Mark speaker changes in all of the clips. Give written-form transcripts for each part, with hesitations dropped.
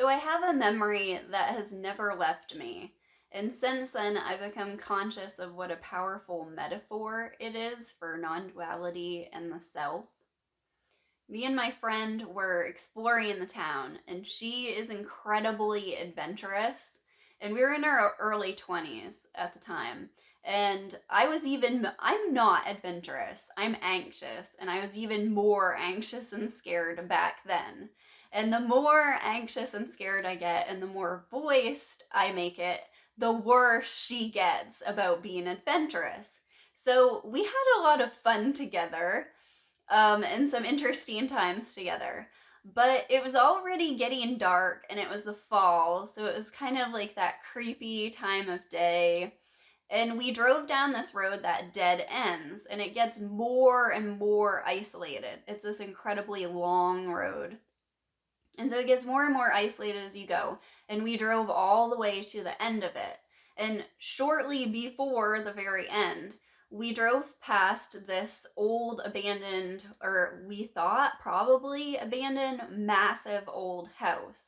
Speaker 1: I have a memory that has never left me. And since then, I've become conscious of what a powerful metaphor it is for non duality and the self. Me and my friend were exploring the town, and she is incredibly adventurous. And we were in our early 20s at the time. And I'm not adventurous. I'm anxious. And I was even more anxious and scared back then. And the more anxious and scared I get, and the more voiced I make it, the worse she gets about being adventurous. So we had a lot of fun together, and some interesting times together. But it was already getting dark and it was the fall, so it was kind of like that creepy time of day. And we drove down this road that dead ends, and it gets more and more isolated. It's this incredibly long road. And so it gets more and more isolated as you go. And we drove all the way to the end of it. And shortly before the very end, we drove past this old abandoned, or we thought probably abandoned, massive old house.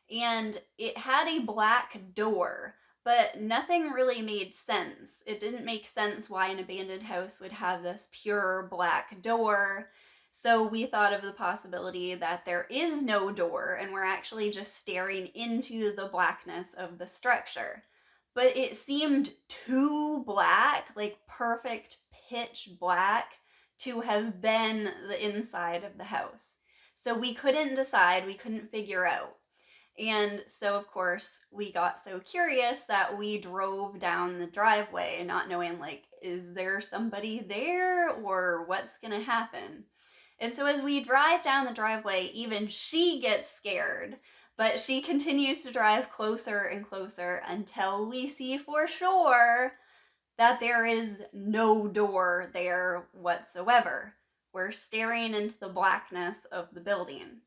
Speaker 1: And it had a black door, but nothing really made sense. It didn't make sense why an abandoned house would have this pure black door. So we thought of the possibility that there is no door and we're actually just staring into the blackness of the structure. But it seemed too black, like perfect pitch black, to have been the inside of the house. So we couldn't decide, we couldn't figure out. And so, of course, we got so curious that we drove down the driveway, not knowing, like, is there somebody there or what's gonna happen? And so, as we drive down the driveway, even she gets scared, but she continues to drive closer and closer until we see for sure that there is no door there whatsoever. We're staring into the blackness of the building.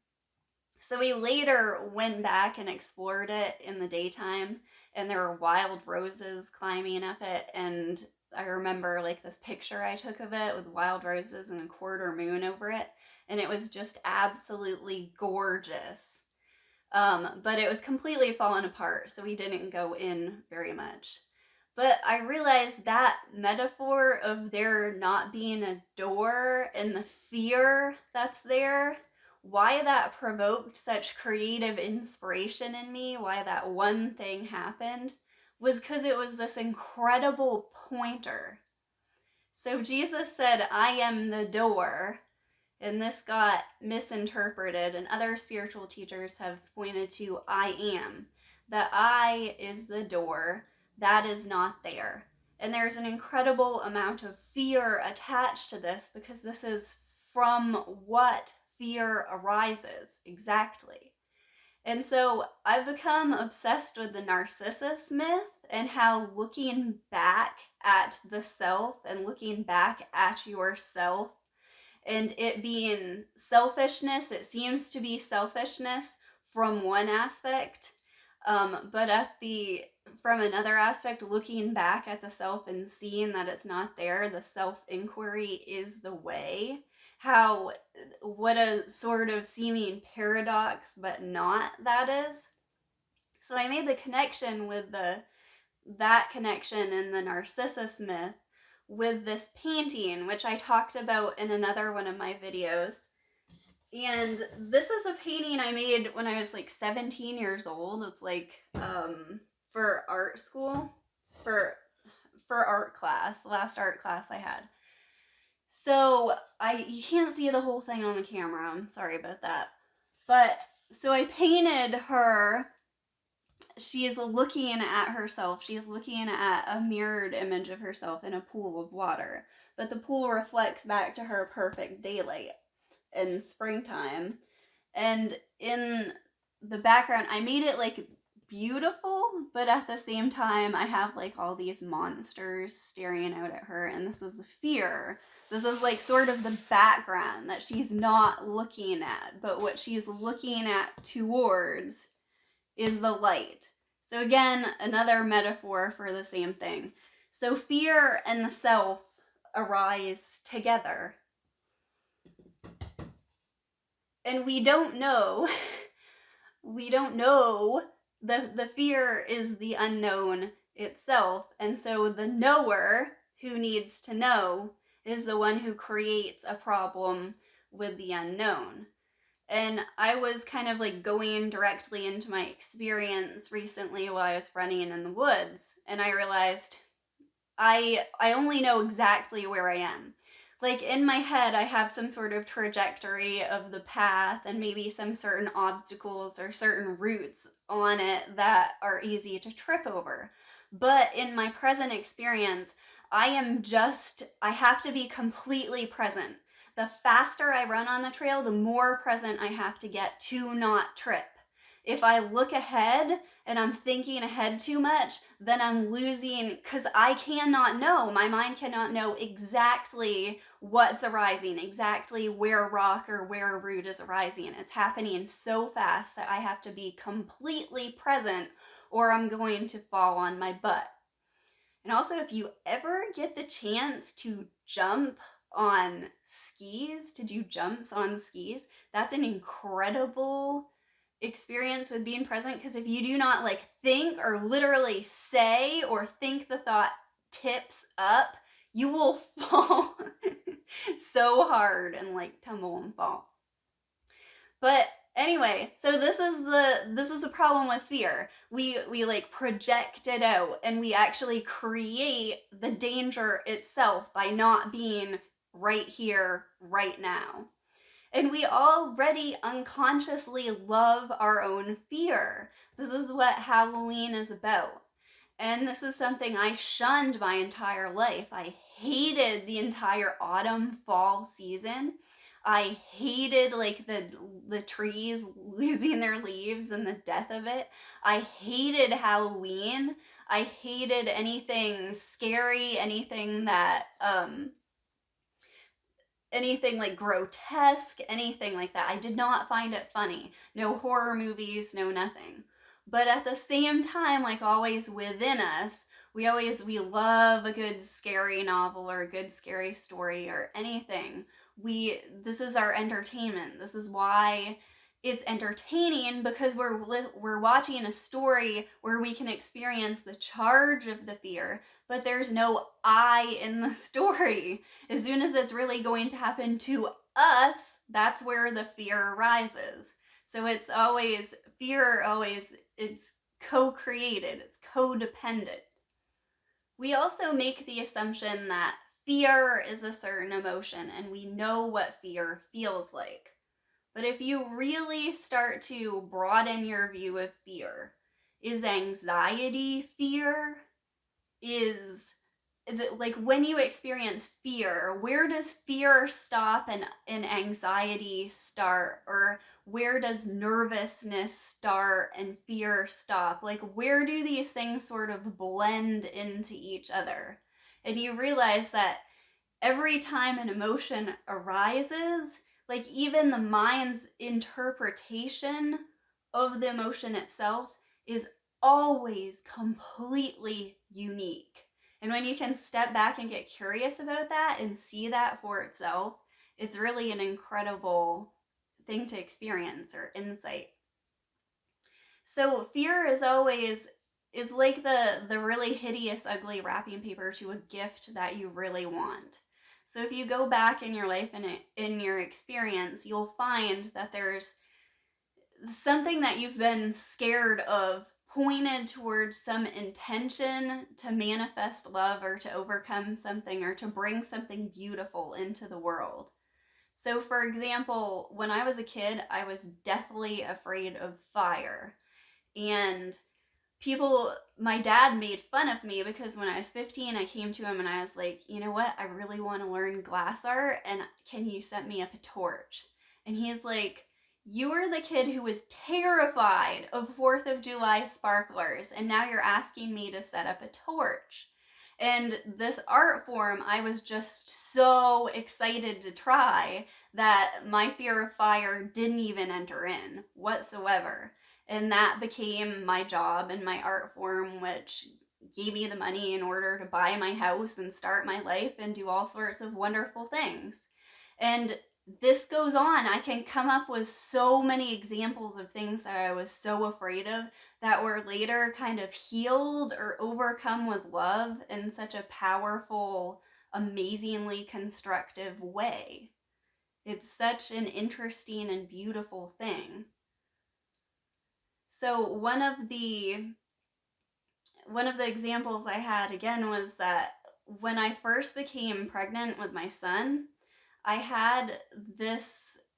Speaker 1: So we later went back and explored it in the daytime, and there were wild roses climbing up it. And I remember like this picture I took of it with wild roses and a quarter moon over it, and it was just absolutely gorgeous. But it was completely fallen apart, so we didn't go in very much. But I realized that metaphor of there not being a door and the fear that's there, why that provoked such creative inspiration in me, why that one thing happened, was because it was this incredible pointer. So Jesus said, I am the door, and this got misinterpreted, and other spiritual teachers have pointed to I am. That I is the door, that is not there. And there's an incredible amount of fear attached to this because this is from what fear arises exactly. And so I've become obsessed with the Narcissus myth and how looking back at the self and looking back at yourself and it being selfishness, it seems to be selfishness from one aspect, but from another aspect, looking back at the self and seeing that it's not there, the self-inquiry is the way. What a sort of seeming paradox, but not that is. So I made the connection with that connection in the Narcissus myth with this painting, which I talked about in another one of my videos. And this is a painting I made when I was like 17 years old. It's like for art school, for art class, the last art class I had. So you can't see the whole thing on the camera. I'm sorry about that. But so I painted her. She is looking at herself. She is looking at a mirrored image of herself in a pool of water. But the pool reflects back to her perfect daylight in springtime. And in the background, I made it like beautiful, but at the same time, I have like all these monsters staring out at her. And this is the fear. This is like sort of the background that she's not looking at, but what she's looking at towards is the light. So again, another metaphor for the same thing. So fear and the self arise together. And we don't know we don't know. The fear is the unknown itself. And so the knower who needs to know is the one who creates a problem with the unknown. And I was kind of like going directly into my experience recently while I was running in the woods, and I realized I only know exactly where I am. Like in my head, I have some sort of trajectory of the path and maybe some certain obstacles or certain routes on it that are easy to trip over. But in my present experience, I have to be completely present. The faster I run on the trail, the more present I have to get to not trip. If I look ahead and I'm thinking ahead too much, then I'm losing, because I cannot know, my mind cannot know exactly what's arising, exactly where rock or where root is arising. It's happening so fast that I have to be completely present or I'm going to fall on my butt. And also, if you ever get the chance to jump on skis, to do jumps on skis, that's an incredible experience with being present, because if you do not like think or literally say or think the thought tips up, you will fall so hard and like tumble and fall. But anyway, so this is the problem with fear. We like project it out and we actually create the danger itself by not being right here right now. And we already unconsciously love our own fear. This is what Halloween is about. And this is something I shunned my entire life. I hated the entire autumn fall season. I hated like the trees losing their leaves and the death of it. I hated Halloween. I hated anything scary, anything like grotesque, anything like that. I did not find it funny. No horror movies, no nothing. But at the same time, like always within us, we love a good scary novel or a good scary story or anything. This is our entertainment. This is why it's entertaining, because we're watching a story where we can experience the charge of the fear, but there's no I in the story. As soon as it's really going to happen to us, that's where the fear arises. So it's co-created, it's codependent. We also make the assumption that fear is a certain emotion and we know what fear feels like. But if you really start to broaden your view of fear, is anxiety fear? Is it like when you experience fear, where does fear stop and anxiety start? Or where does nervousness start and fear stop? Like, where do these things sort of blend into each other? And you realize that every time an emotion arises, like even the mind's interpretation of the emotion itself is always completely unique. And when you can step back and get curious about that and see that for itself, it's really an incredible thing to experience or insight. So fear is like the really hideous, ugly wrapping paper to a gift that you really want. So if you go back in your life and in your experience, you'll find that there's something that you've been scared of pointed towards some intention to manifest love or to overcome something or to bring something beautiful into the world. So for example, when I was a kid, I was deathly afraid of fire. And my dad made fun of me because when I was 15, I came to him and I was like, you know what? I really want to learn glass art, and can you set me up a torch? And he's like, you were the kid who was terrified of 4th of July sparklers, and now you're asking me to set up a torch. And this art form, I was just so excited to try that my fear of fire didn't even enter in whatsoever. And that became my job and my art form, which gave me the money in order to buy my house and start my life and do all sorts of wonderful things. And this goes on. I can come up with so many examples of things that I was so afraid of that were later kind of healed or overcome with love in such a powerful, amazingly constructive way. It's such an interesting and beautiful thing. So one of the examples I had again was that when I first became pregnant with my son, I had this,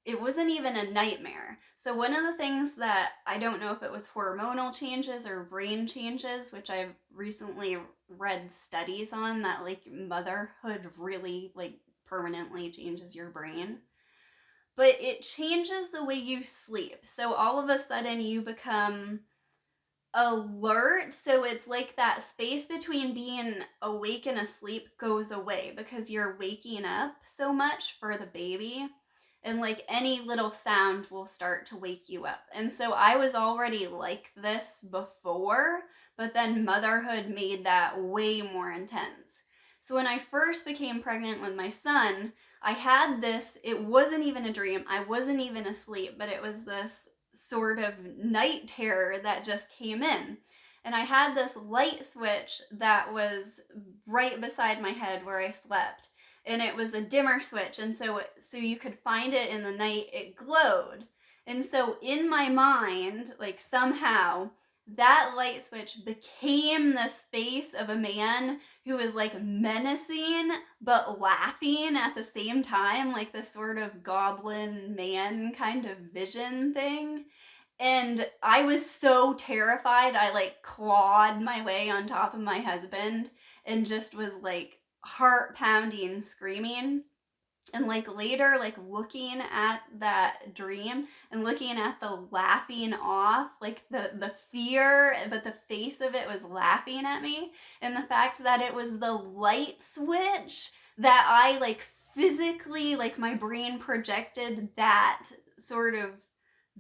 Speaker 1: it wasn't even a nightmare. So, one of the things that I don't know if it was hormonal changes or brain changes, which I've recently read studies on, that like motherhood really like permanently changes your brain. But it changes the way you sleep. So, all of a sudden, you become alert, so it's like that space between being awake and asleep goes away because you're waking up so much for the baby, and like any little sound will start to wake you up. And so I was already like this before, but then motherhood made that way more intense. So when I first became pregnant with my son, I had this, it wasn't even a dream, I wasn't even asleep, but it was this sort of night terror that just came in. And I had this light switch that was right beside my head where I slept. And it was a dimmer switch. And so you could find it in the night, it glowed. And so in my mind, like somehow, that light switch became this face of a man who was like menacing but laughing at the same time, like this sort of goblin man kind of vision thing. And I was so terrified. I like clawed my way on top of my husband and just was like heart pounding, screaming. And like later, like looking at that dream and looking at the laughing off, like the fear, but the face of it was laughing at me, and the fact that it was the light switch that I like physically, like my brain projected that sort of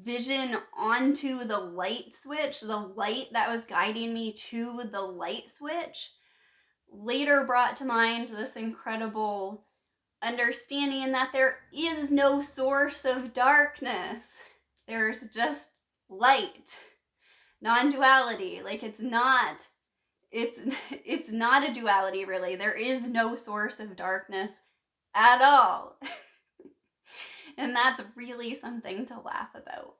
Speaker 1: vision onto the light switch, the light that was guiding me to the light switch, later brought to mind this incredible understanding that there is no source of darkness. There's just light. Non-duality. Like it's it's not a duality really. There is no source of darkness at all. And that's really something to laugh about.